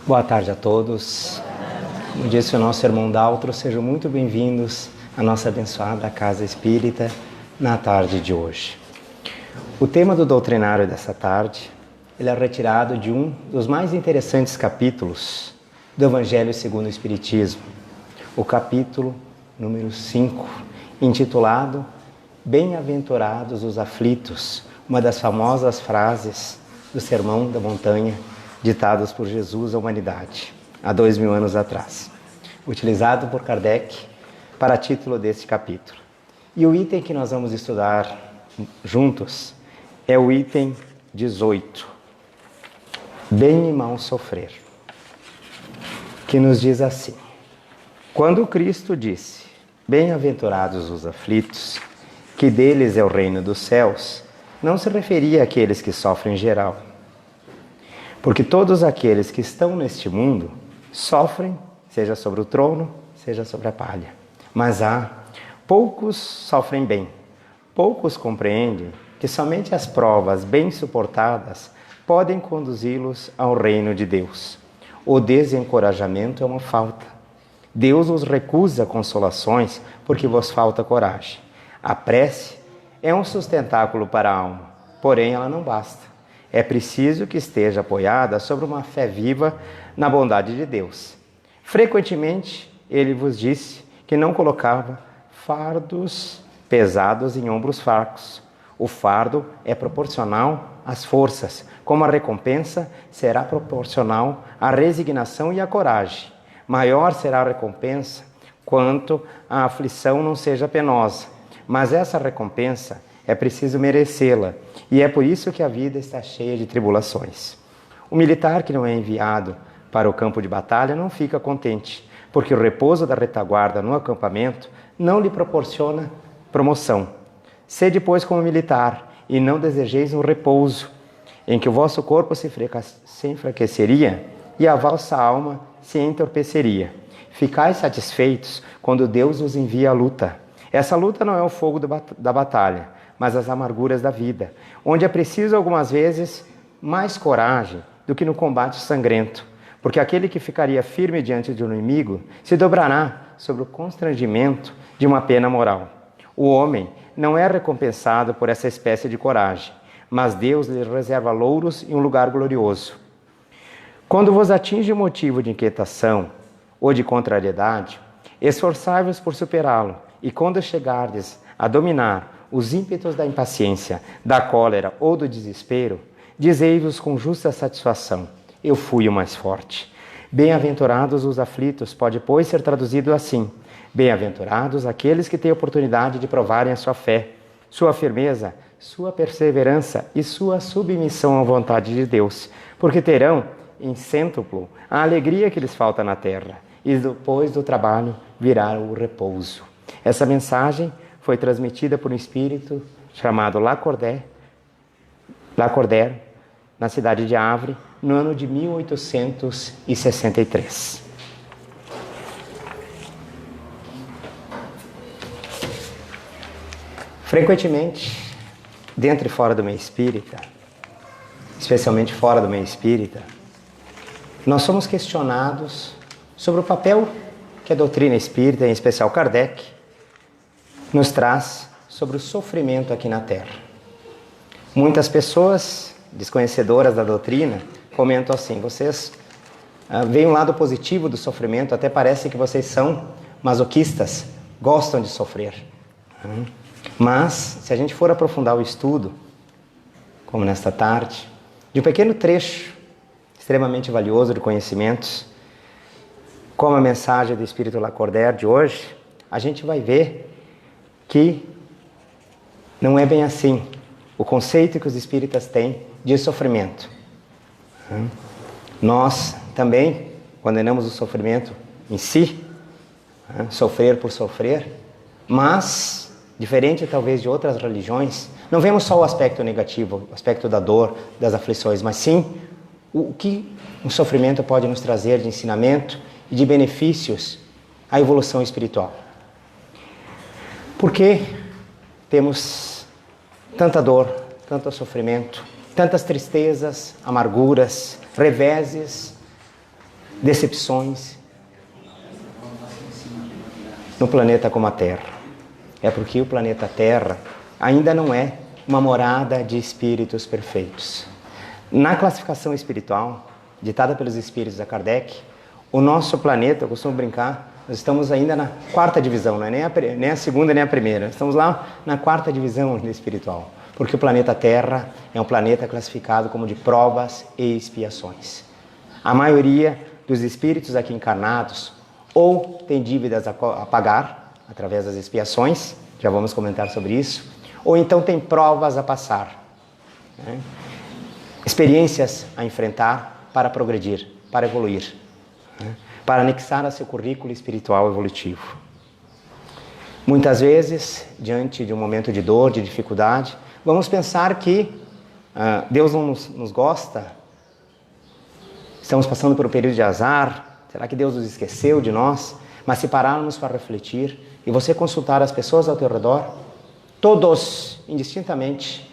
Boa tarde a todos. Como disse o nosso irmão Daltro, sejam muito bem-vindos à nossa abençoada Casa Espírita na tarde de hoje. O tema do doutrinário dessa tarde, ele é retirado de um dos mais interessantes capítulos do Evangelho segundo o Espiritismo, o capítulo número 5, intitulado Bem-aventurados os aflitos, uma das famosas frases do Sermão da Montanha, ditados por Jesus à humanidade, há 2000 anos atrás, utilizado por Kardec para título deste capítulo. E o item que nós vamos estudar juntos é o item 18, Bem e Mal Sofrer, que nos diz assim: quando Cristo disse, bem-aventurados os aflitos, que deles é o reino dos céus, não se referia àqueles que sofrem em geral, porque todos aqueles que estão neste mundo sofrem, seja sobre o trono, seja sobre a palha. Mas poucos sofrem bem, poucos compreendem que somente as provas bem suportadas podem conduzi-los ao reino de Deus. O desencorajamento é uma falta. Deus os recusa consolações porque vos falta coragem. A prece é um sustentáculo para a alma, porém ela não basta. É preciso que esteja apoiada sobre uma fé viva na bondade de Deus. Frequentemente, ele vos disse que não colocava fardos pesados em ombros fracos. O fardo é proporcional às forças, como a recompensa será proporcional à resignação e à coragem. Maior será a recompensa quanto a aflição não seja penosa, mas essa recompensa é preciso merecê-la, e é por isso que a vida está cheia de tribulações. O militar que não é enviado para o campo de batalha não fica contente, porque o repouso da retaguarda no acampamento não lhe proporciona promoção. Sede, pois, como militar, e não desejeis um repouso, em que o vosso corpo se enfraqueceria e a vossa alma se entorpeceria. Ficai satisfeitos quando Deus os envia à luta. Essa luta não é o fogo da batalha, mas as amarguras da vida, onde é preciso algumas vezes mais coragem do que no combate sangrento, porque aquele que ficaria firme diante de um inimigo se dobrará sobre o constrangimento de uma pena moral. O homem não é recompensado por essa espécie de coragem, mas Deus lhe reserva louros em um lugar glorioso. Quando vos atinge o motivo de inquietação ou de contrariedade, esforçai-vos por superá-lo, e quando chegardes a dominar os ímpetos da impaciência, da cólera ou do desespero, dizei-vos com justa satisfação, eu fui o mais forte. Bem-aventurados os aflitos, pode, pois, ser traduzido assim: bem-aventurados aqueles que têm oportunidade de provarem a sua fé, sua firmeza, sua perseverança e sua submissão à vontade de Deus, porque terão em cêntuplo a alegria que lhes falta na terra, e depois do trabalho virá o repouso. Essa mensagem foi transmitida por um espírito chamado Lacordaire, na cidade de Havre, no ano de 1863. Frequentemente, dentro e fora do meio espírita, especialmente fora do meio espírita, nós somos questionados sobre o papel que a doutrina espírita, em especial Kardec, nos traz sobre o sofrimento aqui na Terra. Muitas pessoas, desconhecedoras da doutrina, comentam assim: vocês veem um lado positivo do sofrimento, até parece que vocês são masoquistas, gostam de sofrer. Mas, se a gente for aprofundar o estudo, como nesta tarde, de um pequeno trecho extremamente valioso de conhecimentos, como a mensagem do Espírito Lacordaire de hoje, a gente vai ver que não é bem assim o conceito que os espíritas têm de sofrimento. Nós também condenamos o sofrimento em si, sofrer por sofrer, mas, diferente talvez de outras religiões, não vemos só o aspecto negativo, o aspecto da dor, das aflições, mas sim o que o sofrimento pode nos trazer de ensinamento e de benefícios à evolução espiritual. Por que temos tanta dor, tanto sofrimento, tantas tristezas, amarguras, reveses, decepções no planeta como a Terra. É porque o planeta Terra ainda não é uma morada de espíritos perfeitos. Na classificação espiritual, ditada pelos espíritos da Kardec, o nosso planeta, eu costumo brincar, nós estamos ainda na 4ª divisão, não é nem a segunda nem a primeira, estamos lá na 4ª divisão espiritual, porque o planeta Terra é um planeta classificado como de provas e expiações. A maioria dos espíritos aqui encarnados ou tem dívidas a pagar através das expiações, já vamos comentar sobre isso, ou então tem provas a passar, né? Experiências a enfrentar para progredir, para evoluir, né? Para anexar a seu currículo espiritual evolutivo. Muitas vezes, diante de um momento de dor, de dificuldade, vamos pensar que Deus não nos gosta, estamos passando por um período de azar, será que Deus nos esqueceu de nós? Mas se pararmos para refletir e você consultar as pessoas ao teu redor, todos, indistintamente,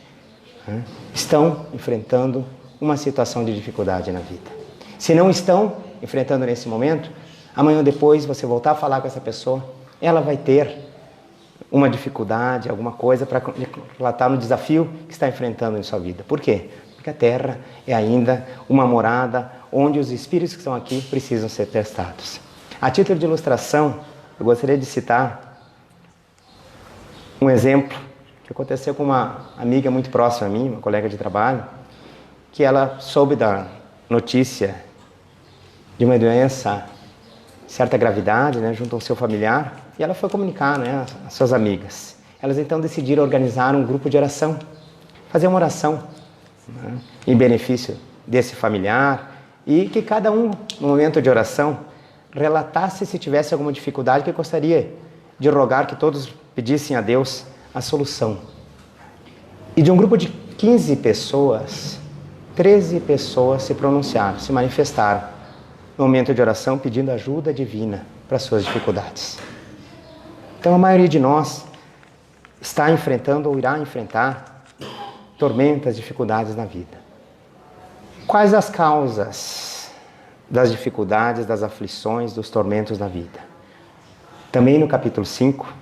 estão enfrentando uma situação de dificuldade na vida. Se não estão enfrentando nesse momento, amanhã ou depois você voltar a falar com essa pessoa, ela vai ter uma dificuldade, alguma coisa para relatar no desafio que está enfrentando em sua vida. Por quê? Porque a Terra é ainda uma morada onde os espíritos que estão aqui precisam ser testados. A título de ilustração, eu gostaria de citar um exemplo que aconteceu com uma amiga muito próxima a mim, uma colega de trabalho, que ela soube da notícia de uma doença de certa gravidade, né, junto ao seu familiar, e ela foi comunicar, né, às suas amigas. Elas então decidiram organizar um grupo de oração, fazer uma oração, né, em benefício desse familiar, e que cada um, no momento de oração, relatasse se tivesse alguma dificuldade que gostaria de rogar que todos pedissem a Deus a solução. E de um grupo de 15 pessoas, 13 pessoas se pronunciaram, se manifestaram no momento de oração pedindo ajuda divina para suas dificuldades. Então a maioria de nós está enfrentando ou irá enfrentar tormentas, dificuldades na vida. Quais as causas das dificuldades, das aflições, dos tormentos na vida? Também no capítulo 5,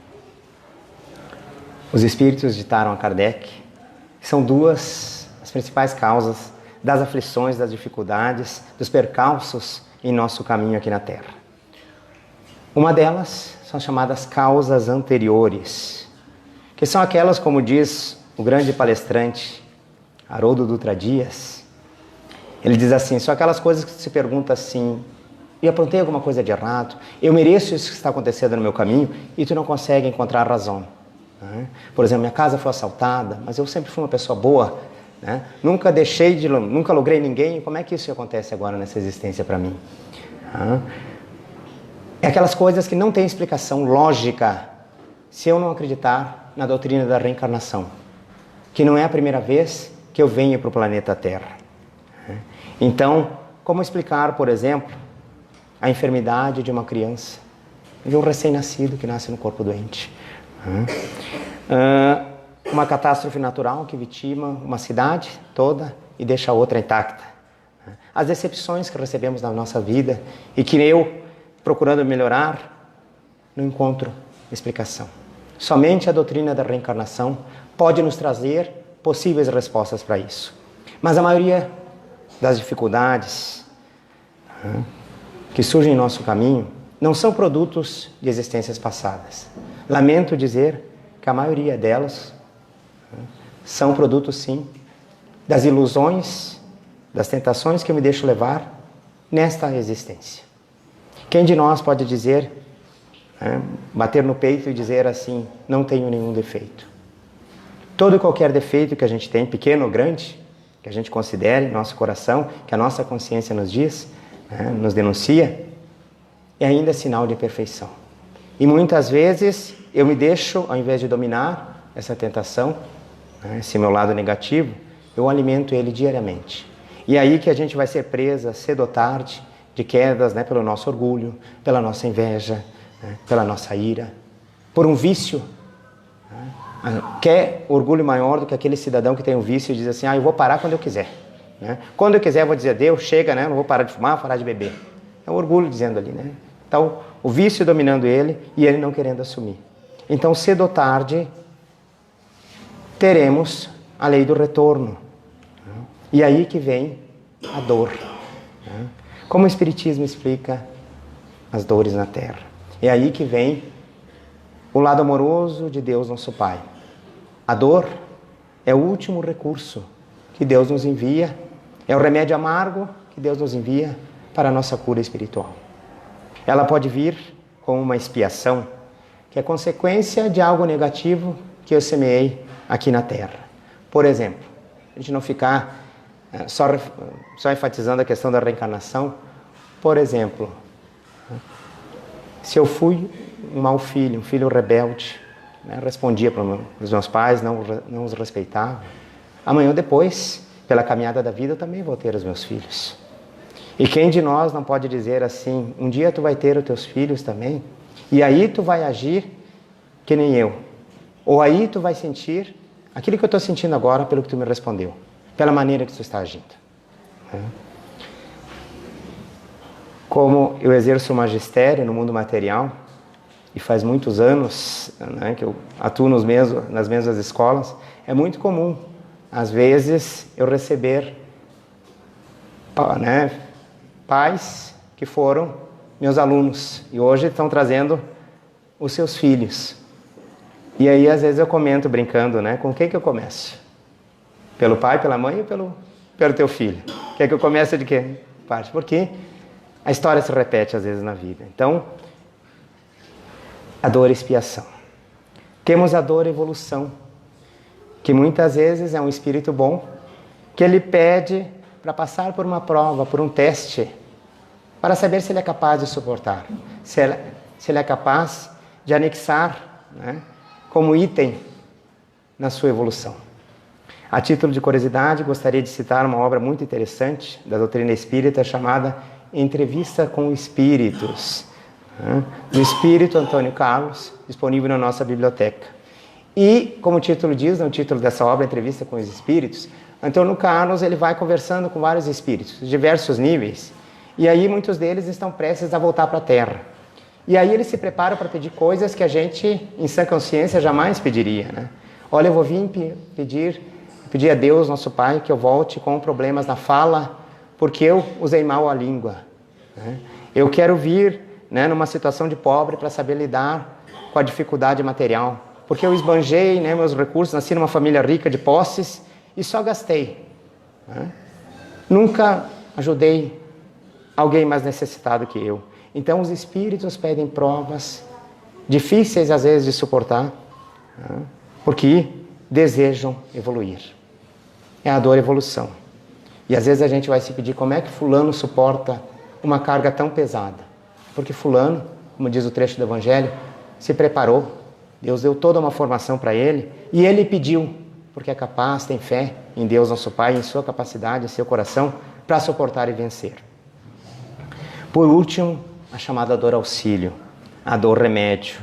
os espíritos ditaram a Kardec que são duas as principais causas das aflições, das dificuldades, dos percalços em nosso caminho aqui na Terra. Uma delas são as chamadas causas anteriores, que são aquelas, como diz o grande palestrante Haroldo Dutra Dias, ele diz assim, são aquelas coisas que se pergunta assim, eu aprontei alguma coisa de errado, eu mereço isso que está acontecendo no meu caminho, e tu não consegue encontrar razão. Por exemplo, minha casa foi assaltada, mas eu sempre fui uma pessoa boa, né? Nunca logrei ninguém, como é que isso acontece agora nessa existência para mim? É aquelas coisas que não têm explicação lógica se eu não acreditar na doutrina da reencarnação, que não é a primeira vez que eu venho para o planeta Terra. Então, como explicar, por exemplo, a enfermidade de uma criança, de um recém-nascido que nasce no corpo doente? Uma catástrofe natural que vitima uma cidade toda e deixa a outra intacta. As decepções que recebemos na nossa vida e que eu, procurando melhorar, não encontro explicação. Somente a doutrina da reencarnação pode nos trazer possíveis respostas para isso. Mas a maioria das dificuldades que surgem em nosso caminho não são produtos de existências passadas. Lamento dizer que a maioria delas são produtos, sim, das ilusões, das tentações que eu me deixo levar nesta existência. Quem de nós pode dizer, bater no peito e dizer assim, não tenho nenhum defeito? Todo e qualquer defeito que a gente tem, pequeno ou grande, que a gente considere em nosso coração, que a nossa consciência nos diz, nos denuncia, é ainda sinal de perfeição. E muitas vezes eu me deixo, ao invés de dominar essa tentação, esse meu lado negativo, eu alimento ele diariamente. E é aí que a gente vai ser presa, cedo ou tarde, de quedas, pelo nosso orgulho, pela nossa inveja, pela nossa ira, por um vício. Quer orgulho maior do que aquele cidadão que tem um vício e diz assim, eu vou parar quando eu quiser. Quando eu quiser eu vou dizer, Deus, chega, não vou parar de fumar, parar de beber. É o orgulho dizendo ali, né? Então, o vício dominando ele e ele não querendo assumir. Então, cedo ou tarde, teremos a lei do retorno. E aí que vem a dor. Como o Espiritismo explica as dores na Terra. É aí que vem o lado amoroso de Deus, nosso Pai. A dor é o último recurso que Deus nos envia, é o remédio amargo que Deus nos envia para a nossa cura espiritual. Ela pode vir como uma expiação, que é consequência de algo negativo que eu semeei aqui na Terra. Por exemplo, a gente não ficar só enfatizando a questão da reencarnação. Por exemplo, se eu fui um mau filho, um filho rebelde, respondia para os meus pais, não os respeitava, amanhã ou depois, pela caminhada da vida, eu também vou ter os meus filhos. E quem de nós não pode dizer assim, um dia tu vai ter os teus filhos também, e aí tu vai agir que nem eu. Ou aí tu vai sentir aquilo que eu estou sentindo agora pelo que tu me respondeu, pela maneira que tu está agindo. Como eu exerço o magistério no mundo material, e faz muitos anos, né, que eu atuo nas mesmas escolas, é muito comum, às vezes, eu receber pais que foram meus alunos e hoje estão trazendo os seus filhos. E aí, às vezes, eu comento brincando, né, com quem que eu começo? Pelo pai, pela mãe ou pelo teu filho? Quer que eu comece de que parte? Porque a história se repete, às vezes, na vida. Então, a dor e expiação. Temos a dor e evolução, que muitas vezes é um espírito bom, que ele pede para passar por uma prova, por um teste, para saber se ele é capaz de suportar, se ele é capaz de anexar, né, como item na sua evolução. A título de curiosidade, gostaria de citar uma obra muito interessante da doutrina espírita chamada Entrevista com Espíritos, do Espírito Antônio Carlos, disponível na nossa biblioteca. E, como o título diz, no título dessa obra, Entrevista com os Espíritos, Antônio Carlos ele vai conversando com vários espíritos, de diversos níveis, e aí muitos deles estão prestes a voltar para a Terra. E aí eles se preparam para pedir coisas que a gente, em sã consciência, jamais pediria, né? Olha, eu vou vir pedir a Deus, nosso Pai, que eu volte com problemas na fala, porque eu usei mal a língua. Eu quero vir, né, numa situação de pobre para saber lidar com a dificuldade material, porque eu esbanjei, né, meus recursos, nasci numa família rica de posses e só gastei. Nunca ajudei alguém mais necessitado que eu. Então os espíritos pedem provas difíceis às vezes de suportar, porque desejam evoluir. É a dor e evolução. E às vezes a gente vai se pedir como é que fulano suporta uma carga tão pesada. Porque fulano, como diz o trecho do Evangelho, se preparou. Deus deu toda uma formação para ele e ele pediu, porque é capaz, tem fé em Deus nosso Pai, em sua capacidade, em seu coração, para suportar e vencer. Por último, a chamada dor auxílio, a dor remédio,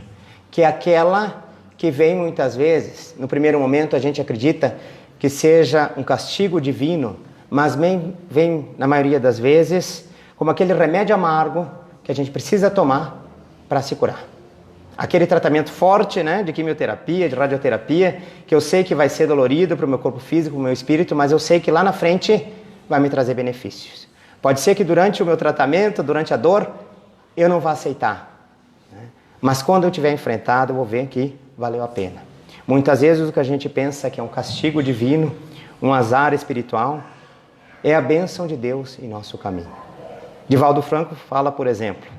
que é aquela que vem muitas vezes, no primeiro momento a gente acredita que seja um castigo divino, mas vem na maioria das vezes como aquele remédio amargo que a gente precisa tomar para se curar. Aquele tratamento forte, né, de quimioterapia, de radioterapia, que eu sei que vai ser dolorido para o meu corpo físico, para o meu espírito, mas eu sei que lá na frente vai me trazer benefícios. Pode ser que durante o meu tratamento, durante a dor, eu não vá aceitar, né? Mas quando eu tiver enfrentado, eu vou ver que valeu a pena. Muitas vezes o que a gente pensa que é um castigo divino, um azar espiritual, é a bênção de Deus em nosso caminho. Divaldo Franco fala, por exemplo,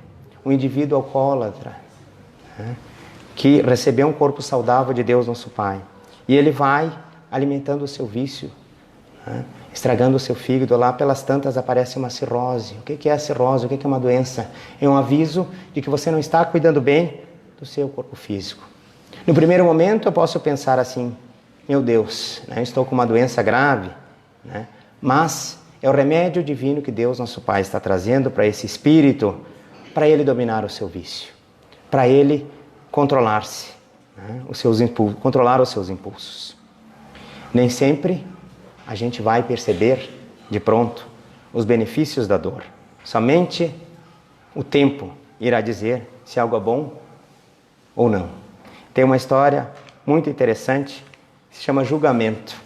um indivíduo alcoólatra, né, que recebeu um corpo saudável de Deus nosso Pai, e ele vai alimentando o seu vício, né, estragando o seu fígado, lá pelas tantas aparece uma cirrose. O que é a cirrose? O que é uma doença? É um aviso de que você não está cuidando bem do seu corpo físico. No primeiro momento eu posso pensar assim, meu Deus, né, estou com uma doença grave, né, mas é o remédio divino que Deus nosso Pai está trazendo para esse espírito, para ele dominar o seu vício, para ele controlar-se, né, controlar os seus impulsos. Nem sempre a gente vai perceber de pronto os benefícios da dor. Somente o tempo irá dizer se algo é bom ou não. Tem uma história muito interessante que se chama Julgamento.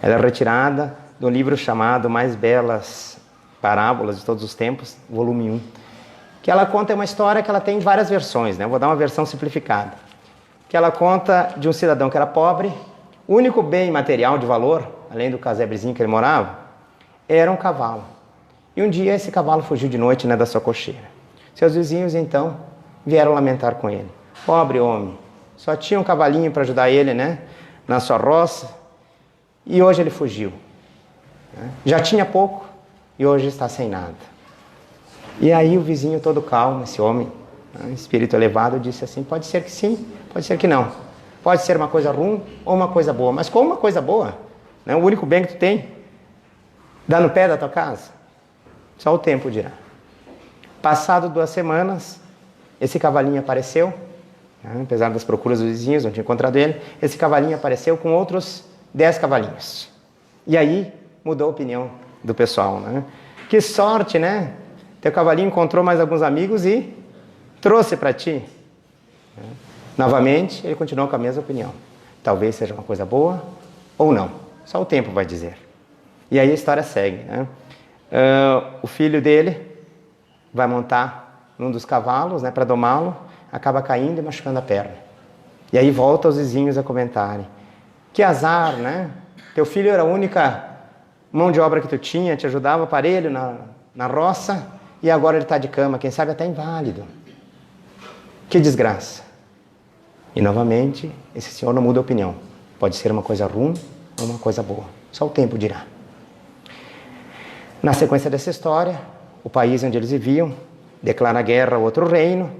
Ela é retirada do livro chamado Mais Belas Parábolas de Todos os Tempos, volume 1. Que ela conta uma história que ela tem várias versões, né? Eu vou dar uma versão simplificada. Que ela conta de um cidadão que era pobre, o único bem material de valor, além do casebrezinho que ele morava, era um cavalo. E um dia esse cavalo fugiu de noite, né, da sua cocheira. Seus vizinhos, então, vieram lamentar com ele. Pobre homem, só tinha um cavalinho para ajudar ele, né, na sua roça, e hoje ele fugiu. Já tinha pouco e hoje está sem nada. E aí o vizinho todo calmo, esse homem, espírito elevado, disse assim, pode ser que sim, pode ser que não. Pode ser uma coisa ruim ou uma coisa boa. Mas como uma coisa boa? Né? O único bem que tu tem, dá no pé da tua casa? Só o tempo dirá. Passado 2 semanas, esse cavalinho apareceu, né? Apesar das procuras dos vizinhos, não tinha encontrado ele, esse cavalinho apareceu com outros 10 cavalinhos. E aí mudou a opinião do pessoal, né? Que sorte, né? Teu cavalinho encontrou mais alguns amigos e trouxe para ti. Novamente, ele continuou com a mesma opinião. Talvez seja uma coisa boa ou não. Só o tempo vai dizer. E aí a história segue, né? O filho dele vai montar num dos cavalos, né, para domá-lo, acaba caindo e machucando a perna. E aí volta os vizinhos a comentarem. Que azar, né? Teu filho era a única mão de obra que tu tinha, te ajudava aparelho na roça, e agora ele está de cama, quem sabe até inválido. Que desgraça. E novamente, esse senhor não muda a opinião. Pode ser uma coisa ruim ou uma coisa boa. Só o tempo dirá. Na sequência dessa história, o país onde eles viviam declara guerra a outro reino,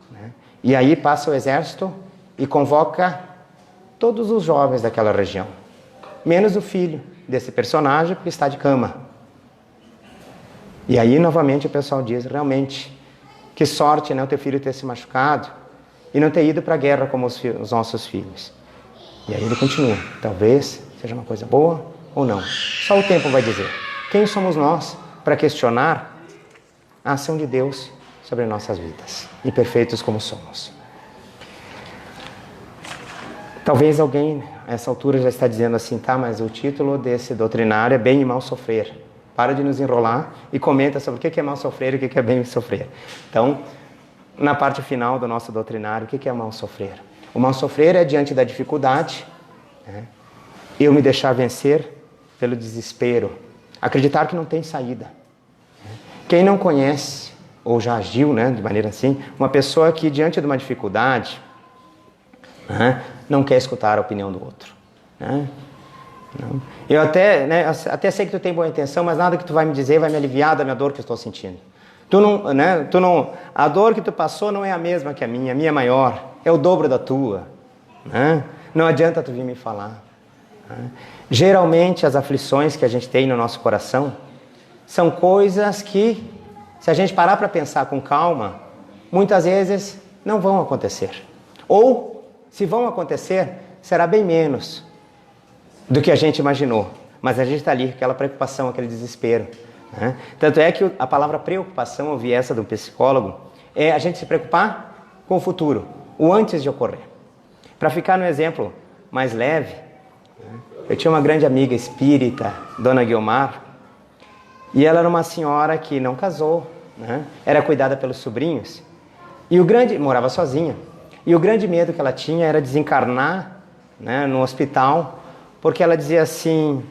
né? E aí passa o exército e convoca todos os jovens daquela região, menos o filho desse personagem, porque está de cama. E aí novamente o pessoal diz, realmente, que sorte, né, o teu filho ter se machucado e não ter ido para a guerra como os nossos filhos. E aí ele continua, talvez seja uma coisa boa ou não. Só o tempo vai dizer. Quem somos nós para questionar a ação de Deus sobre nossas vidas, imperfeitos como somos? Talvez alguém, a essa altura, já está dizendo assim, tá, mas o título desse doutrinário é Bem e Mal Sofrer. Para de nos enrolar e comenta sobre o que é mal sofrer e o que é bem sofrer. Então, na parte final do nosso doutrinário, o que é mal sofrer? O mal sofrer é diante da dificuldade, né, eu me deixar vencer pelo desespero, acreditar que não tem saída. Quem não conhece, ou já agiu, né, de maneira assim, uma pessoa que diante de uma dificuldade, né, não quer escutar a opinião do outro. Né? Não. Eu até sei que tu tem boa intenção, mas nada que tu vai me dizer vai me aliviar da minha dor que eu estou sentindo. A dor que tu passou não é a mesma que a minha é maior, é o dobro da tua. Né? Não adianta tu vir me falar. Né? Geralmente as aflições que a gente tem no nosso coração são coisas que, se a gente parar para pensar com calma, muitas vezes não vão acontecer. Ou, se vão acontecer, será bem menos do que a gente imaginou. Mas a gente está ali com aquela preocupação, aquele desespero. Né? Tanto é que a palavra preocupação, eu vi essa do psicólogo, é a gente se preocupar com o futuro, o antes de ocorrer. Para ficar no exemplo mais leve, eu tinha uma grande amiga espírita, Dona Guiomar, e ela era uma senhora que não casou, né? Era cuidada pelos sobrinhos, e morava sozinha, e o grande medo que ela tinha era desencarnar, né, no hospital, porque ela dizia assim,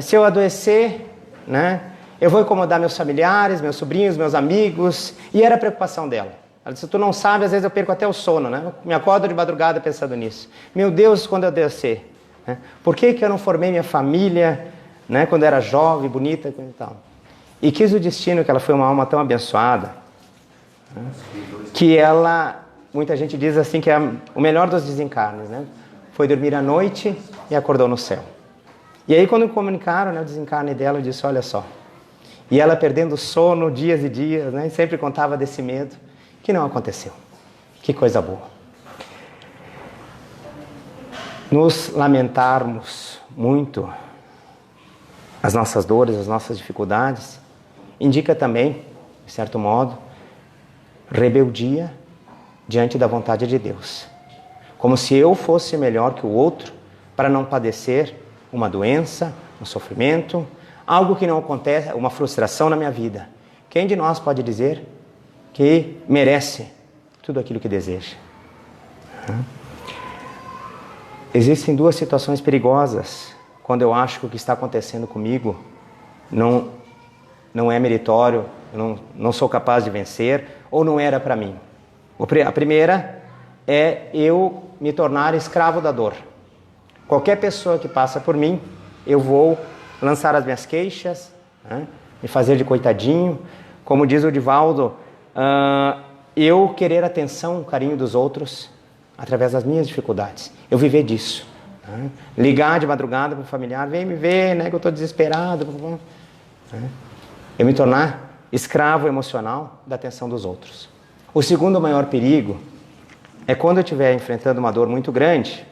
se eu adoecer, né, eu vou incomodar meus familiares, meus sobrinhos, meus amigos, e era a preocupação dela. Ela disse, tu não sabe, às vezes eu perco até o sono, né? Me acordo de madrugada pensando nisso. Meu Deus, quando eu adoecer, né? Por que eu não formei minha família, né, quando era jovem, bonita e tal? E quis o destino que ela foi uma alma tão abençoada, né, que ela, muita gente diz assim, que é o melhor dos desencarnes, né? Foi dormir à noite e acordou no céu. E aí quando comunicaram, né, o desencarne dela, eu disse, olha só. E ela perdendo o sono dias e dias, né, sempre contava desse medo, que não aconteceu. Que coisa boa. Nos lamentarmos muito as nossas dores, as nossas dificuldades, indica também de certo modo, rebeldia diante da vontade de Deus. Como se eu fosse melhor que o outro para não padecer uma doença, um sofrimento, algo que não acontece, uma frustração na minha vida. Quem de nós pode dizer que merece tudo aquilo que deseja? Existem duas situações perigosas quando eu acho que o que está acontecendo comigo não é meritório, eu não sou capaz de vencer ou não era para mim. A primeira é eu me tornar escravo da dor. Qualquer pessoa que passa por mim, eu vou lançar as minhas queixas, me fazer de coitadinho. Como diz o Divaldo, eu querer atenção, carinho dos outros através das minhas dificuldades. Eu viver disso. Ligar de madrugada para o familiar, vem me ver, né, que eu estou desesperado. Eu me tornar escravo emocional da atenção dos outros. O segundo maior perigo é quando eu estiver enfrentando uma dor muito grande,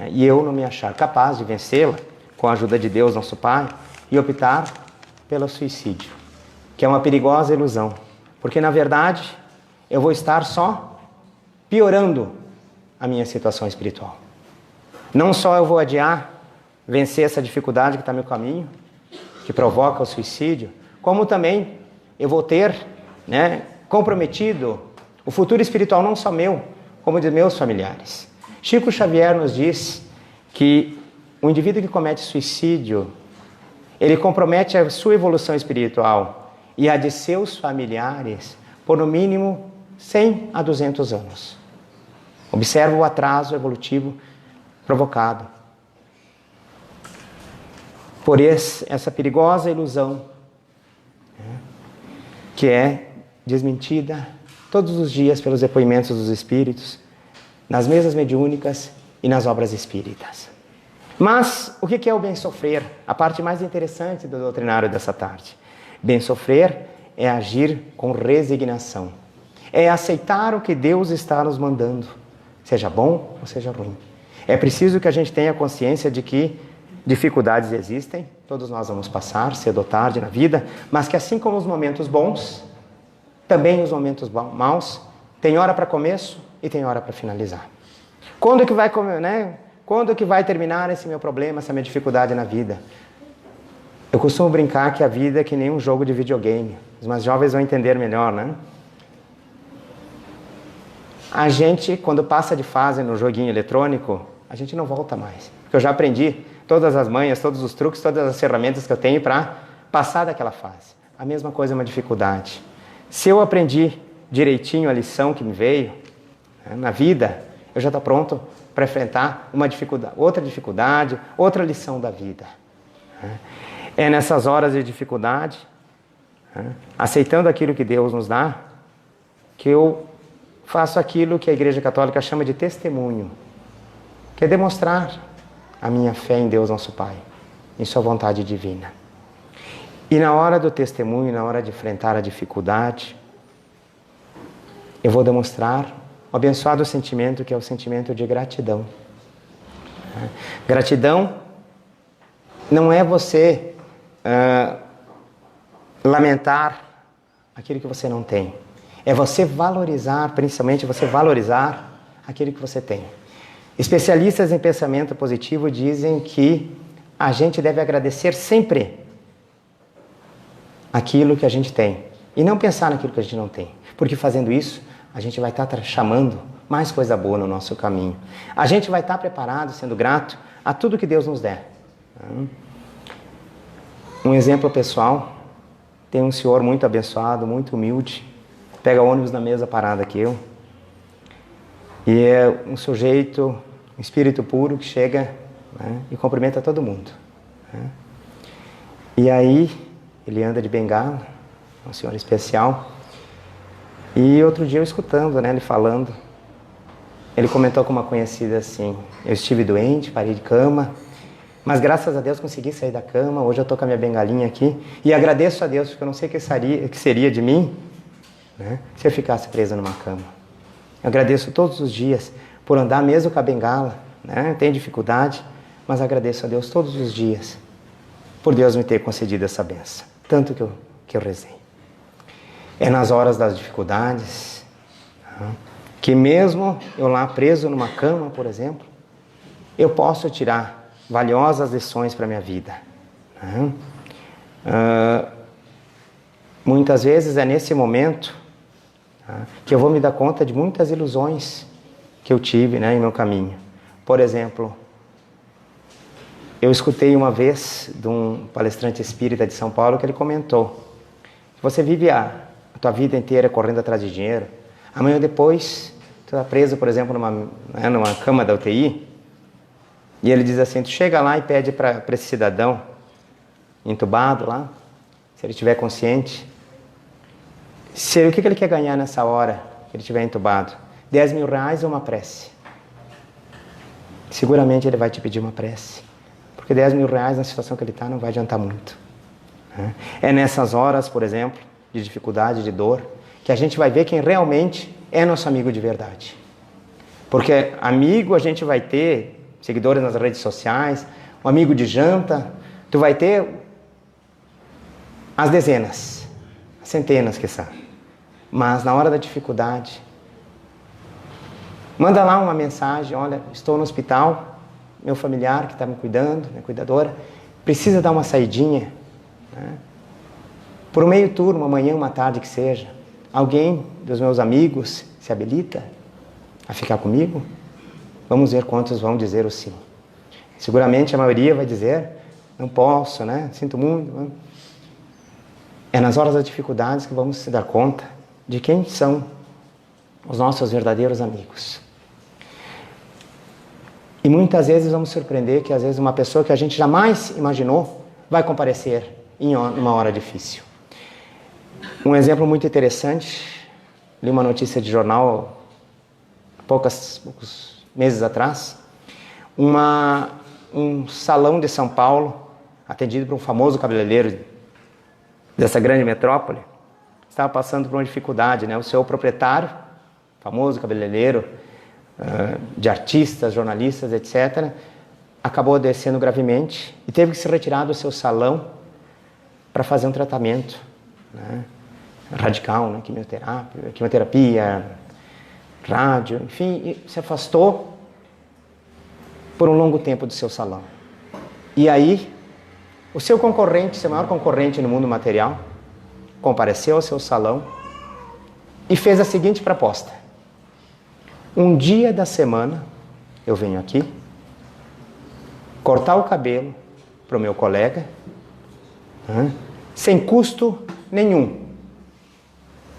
e eu não me achar capaz de vencê-la com a ajuda de Deus, nosso Pai, e optar pelo suicídio, que é uma perigosa ilusão, porque na verdade eu vou estar só piorando a minha situação espiritual. Não só eu vou adiar vencer essa dificuldade que está no meu caminho, que provoca o suicídio, como também eu vou ter, comprometido o futuro espiritual não só meu, como de meus familiares. Chico Xavier nos diz que o indivíduo que comete suicídio, ele compromete a sua evolução espiritual e a de seus familiares por no mínimo 100 a 200 anos. Observa o atraso evolutivo provocado por essa perigosa ilusão, que é desmentida todos os dias pelos depoimentos dos espíritos, nas mesas mediúnicas e nas obras espíritas. Mas o que é o bem sofrer? A parte mais interessante do doutrinário dessa tarde. Bem sofrer é agir com resignação. É aceitar o que Deus está nos mandando, seja bom ou seja ruim. É preciso que a gente tenha consciência de que dificuldades existem, todos nós vamos passar, cedo ou tarde na vida, mas que assim como os momentos bons, também os momentos maus, tem hora para começo e tem hora para finalizar. Quando que vai terminar esse meu problema, essa minha dificuldade na vida? Eu costumo brincar que a vida é que nem um jogo de videogame. Os mais jovens vão entender melhor, né? A gente, quando passa de fase no joguinho eletrônico, a gente não volta mais. Porque eu já aprendi todas as manhas, todos os truques, todas as ferramentas que eu tenho para passar daquela fase. A mesma coisa é uma dificuldade. Se eu aprendi direitinho a lição que me veio, na vida, eu já estou pronto para enfrentar outra dificuldade, outra lição da vida. É nessas horas de dificuldade, aceitando aquilo que Deus nos dá, que eu faço aquilo que a Igreja Católica chama de testemunho, que é demonstrar a minha fé em Deus, nosso Pai, em sua vontade divina. E na hora do testemunho, na hora de enfrentar a dificuldade, eu vou demonstrar o abençoado sentimento que é o sentimento de gratidão. Gratidão não é você lamentar aquilo que você não tem. É você valorizar, principalmente você valorizar aquilo que você tem. Especialistas em pensamento positivo dizem que a gente deve agradecer sempre aquilo que a gente tem e não pensar naquilo que a gente não tem, porque fazendo isso a gente vai estar chamando mais coisa boa no nosso caminho. A gente vai estar preparado, sendo grato a tudo que Deus nos der. Um exemplo pessoal, tem um senhor muito abençoado, muito humilde, pega ônibus na mesma parada que eu, e é um sujeito, um espírito puro que chega, e cumprimenta todo mundo. E aí, ele anda de bengala, um senhor especial, e outro dia eu escutando, ele falando, ele comentou com uma conhecida assim, eu estive doente, parei de cama, mas graças a Deus consegui sair da cama, hoje eu estou com a minha bengalinha aqui, e agradeço a Deus, porque eu não sei o que seria de mim, se eu ficasse preso numa cama. Eu agradeço todos os dias por andar mesmo com a bengala, tenho dificuldade, mas agradeço a Deus todos os dias por Deus me ter concedido essa bênção, tanto que eu rezei. É nas horas das dificuldades, que mesmo eu lá preso numa cama, por exemplo, eu posso tirar valiosas lições para a minha vida. Muitas vezes é nesse momento que eu vou me dar conta de muitas ilusões que eu tive, em meu caminho. Por exemplo, eu escutei uma vez de um palestrante espírita de São Paulo que ele comentou: você vive a tua vida inteira correndo atrás de dinheiro, amanhã depois tu está preso, por exemplo, numa cama da UTI, e ele diz assim, tu chega lá e pede para esse cidadão entubado lá, se ele estiver consciente, o que ele quer ganhar nessa hora que ele estiver entubado? 10 mil reais ou uma prece? Seguramente ele vai te pedir uma prece, porque 10 mil reais na situação que ele está não vai adiantar muito. É nessas horas, por exemplo, de dificuldade, de dor, que a gente vai ver quem realmente é nosso amigo de verdade. Porque amigo a gente vai ter, seguidores nas redes sociais, um amigo de janta, tu vai ter as dezenas, as centenas que são. Mas na hora da dificuldade, manda lá uma mensagem, olha, estou no hospital, meu familiar que está me cuidando, minha cuidadora, precisa dar uma saidinha, por um meio turno, amanhã, uma tarde que seja, alguém dos meus amigos se habilita a ficar comigo? Vamos ver quantos vão dizer o sim. Seguramente a maioria vai dizer, não posso, sinto muito. É nas horas das dificuldades que vamos se dar conta de quem são os nossos verdadeiros amigos. E muitas vezes vamos surpreender que às vezes uma pessoa que a gente jamais imaginou vai comparecer em uma hora difícil. Um exemplo muito interessante, li uma notícia de jornal há poucos meses atrás, um salão de São Paulo, atendido por um famoso cabeleireiro dessa grande metrópole, estava passando por uma dificuldade, O seu proprietário, famoso cabeleireiro, de artistas, jornalistas, etc., acabou adoecendo gravemente e teve que se retirar do seu salão para fazer um tratamento radical, quimioterapia, rádio, enfim, se afastou por um longo tempo do seu salão. E aí, o seu concorrente, seu maior concorrente no mundo material, compareceu ao seu salão e fez a seguinte proposta: um dia da semana eu venho aqui cortar o cabelo para o meu colega, sem custo nenhum,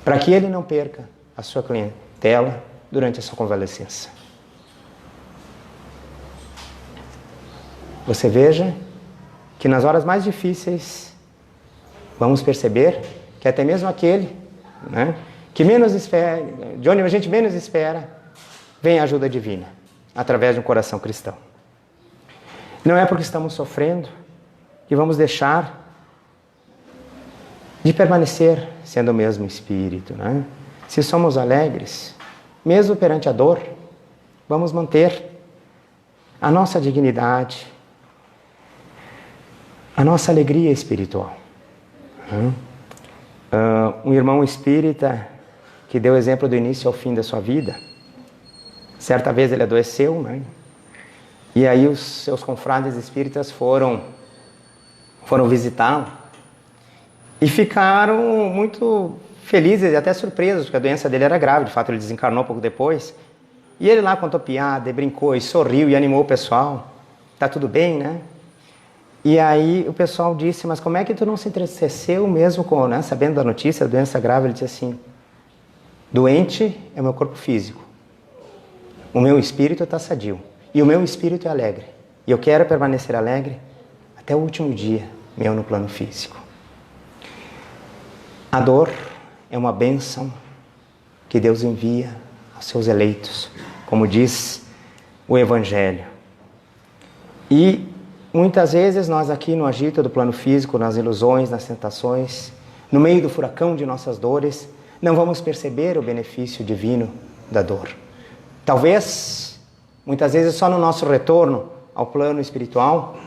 para que ele não perca a sua clientela durante a sua convalescença. Você veja que nas horas mais difíceis vamos perceber que até mesmo aquele que menos espera, de onde a gente menos espera, vem a ajuda divina através de um coração cristão. Não é porque estamos sofrendo que vamos deixar de permanecer sendo o mesmo espírito, Se somos alegres, mesmo perante a dor, vamos manter a nossa dignidade, a nossa alegria espiritual. Um irmão espírita que deu exemplo do início ao fim da sua vida, certa vez ele adoeceu, e aí os seus confrades espíritas foram visitá-lo e ficaram muito felizes e até surpresos, porque a doença dele era grave, de fato ele desencarnou pouco depois, e ele lá contou piada, e brincou, e sorriu, e animou o pessoal, tá tudo bem, E aí o pessoal disse, mas como é que tu não se entristeceu mesmo sabendo da notícia, da doença grave? Ele disse assim, doente é o meu corpo físico, o meu espírito está sadio, e o meu espírito é alegre, e eu quero permanecer alegre até o último dia meu no plano físico. A dor é uma bênção que Deus envia aos seus eleitos, como diz o Evangelho. E muitas vezes nós aqui no agito do plano físico, nas ilusões, nas tentações, no meio do furacão de nossas dores, não vamos perceber o benefício divino da dor. Talvez, muitas vezes só no nosso retorno ao plano espiritual,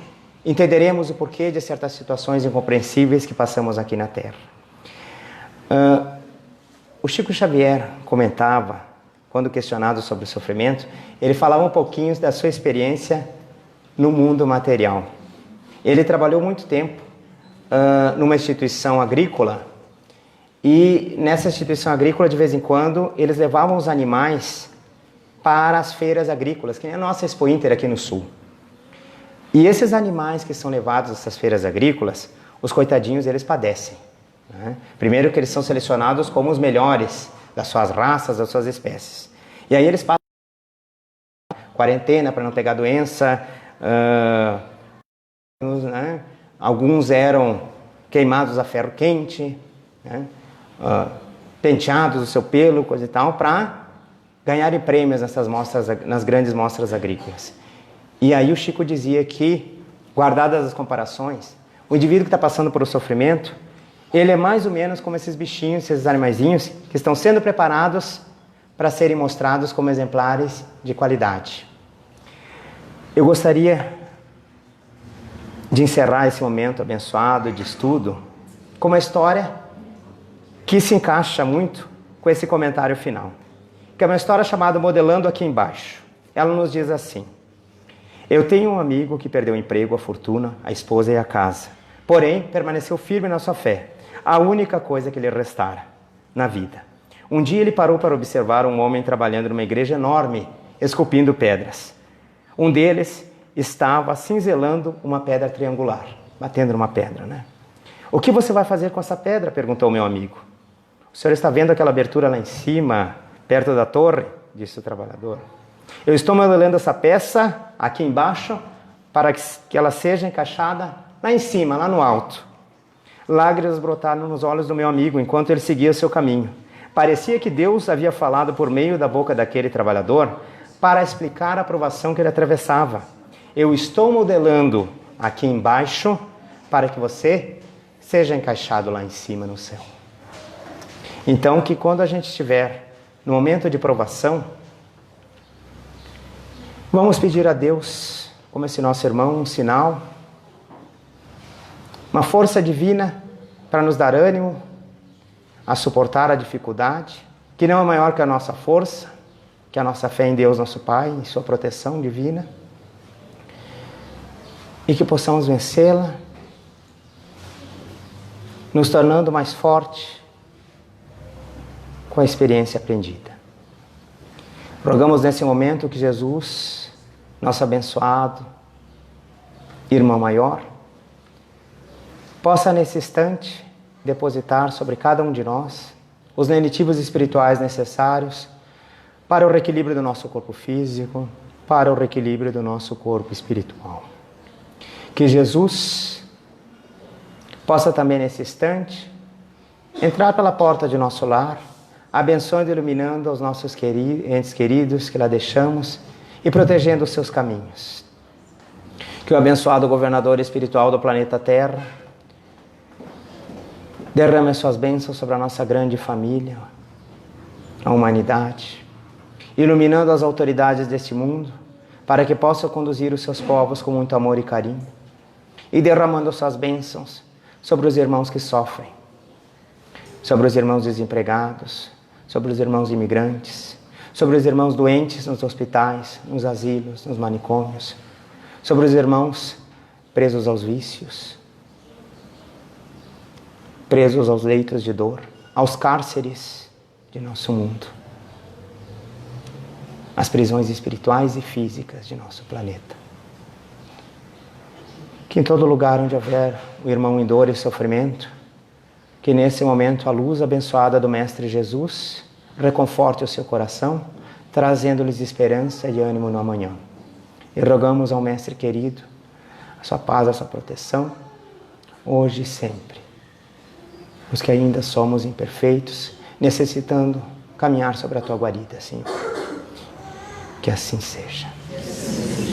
entenderemos o porquê de certas situações incompreensíveis que passamos aqui na Terra. O Chico Xavier comentava, quando questionado sobre o sofrimento, ele falava um pouquinho da sua experiência no mundo material. Ele trabalhou muito tempo numa instituição agrícola, e nessa instituição agrícola, de vez em quando, eles levavam os animais para as feiras agrícolas, que nem a nossa Expo Inter aqui no Sul. E esses animais que são levados a essas feiras agrícolas, os coitadinhos, eles padecem, né? Primeiro que eles são selecionados como os melhores das suas raças, das suas espécies. E aí eles passam quarentena para não pegar doença, né? Alguns eram queimados a ferro quente, né? Penteados o seu pelo, coisa e tal, para ganharem prêmios nessas mostras, nas grandes mostras agrícolas. E aí o Chico dizia que, guardadas as comparações, o indivíduo que está passando por um sofrimento, ele é mais ou menos como esses bichinhos, esses animaizinhos, que estão sendo preparados para serem mostrados como exemplares de qualidade. Eu gostaria de encerrar esse momento abençoado de estudo com uma história que se encaixa muito com esse comentário final, que é uma história chamada Modelando Aqui Embaixo. Ela nos diz assim: eu tenho um amigo que perdeu o emprego, a fortuna, a esposa e a casa, porém permaneceu firme na sua fé, a única coisa que lhe restara na vida. Um dia ele parou para observar um homem trabalhando numa igreja enorme, esculpindo pedras. Um deles estava cinzelando uma pedra triangular, batendo numa pedra, né? O que você vai fazer com essa pedra? Perguntou o meu amigo. O senhor está vendo aquela abertura lá em cima, perto da torre? Disse o trabalhador. Eu estou modelando essa peça aqui embaixo para que ela seja encaixada lá em cima, lá no alto. Lágrimas brotaram nos olhos do meu amigo enquanto ele seguia o seu caminho. Parecia que Deus havia falado por meio da boca daquele trabalhador para explicar a provação que ele atravessava. Eu estou modelando aqui embaixo para que você seja encaixado lá em cima no céu. Então, que quando a gente estiver no momento de provação, vamos pedir a Deus, como esse nosso irmão, um sinal, uma força divina para nos dar ânimo a suportar a dificuldade, que não é maior que a nossa força, que a nossa fé em Deus, nosso Pai, em sua proteção divina, e que possamos vencê-la, nos tornando mais forte com a experiência aprendida. Rogamos nesse momento que Jesus, nosso abençoado irmão maior, possa nesse instante depositar sobre cada um de nós os lenitivos espirituais necessários para o reequilíbrio do nosso corpo físico, para o reequilíbrio do nosso corpo espiritual. Que Jesus possa também nesse instante entrar pela porta de nosso lar, abençoando e iluminando os nossos entes queridos que lá deixamos e protegendo os seus caminhos. Que o abençoado governador espiritual do planeta Terra derrame as suas bênçãos sobre a nossa grande família, a humanidade, iluminando as autoridades deste mundo para que possam conduzir os seus povos com muito amor e carinho e derramando as suas bênçãos sobre os irmãos que sofrem, sobre os irmãos desempregados, sobre os irmãos imigrantes, sobre os irmãos doentes nos hospitais, nos asilos, nos manicômios, sobre os irmãos presos aos vícios, presos aos leitos de dor, aos cárceres de nosso mundo, às prisões espirituais e físicas de nosso planeta. Que em todo lugar onde houver o irmão em dor e sofrimento, que nesse momento a luz abençoada do Mestre Jesus reconforte o seu coração, trazendo-lhes esperança e ânimo no amanhã. E rogamos ao Mestre querido a sua paz, a sua proteção, hoje e sempre. Os que ainda somos imperfeitos, necessitando caminhar sobre a tua guarida, Senhor. Que assim seja.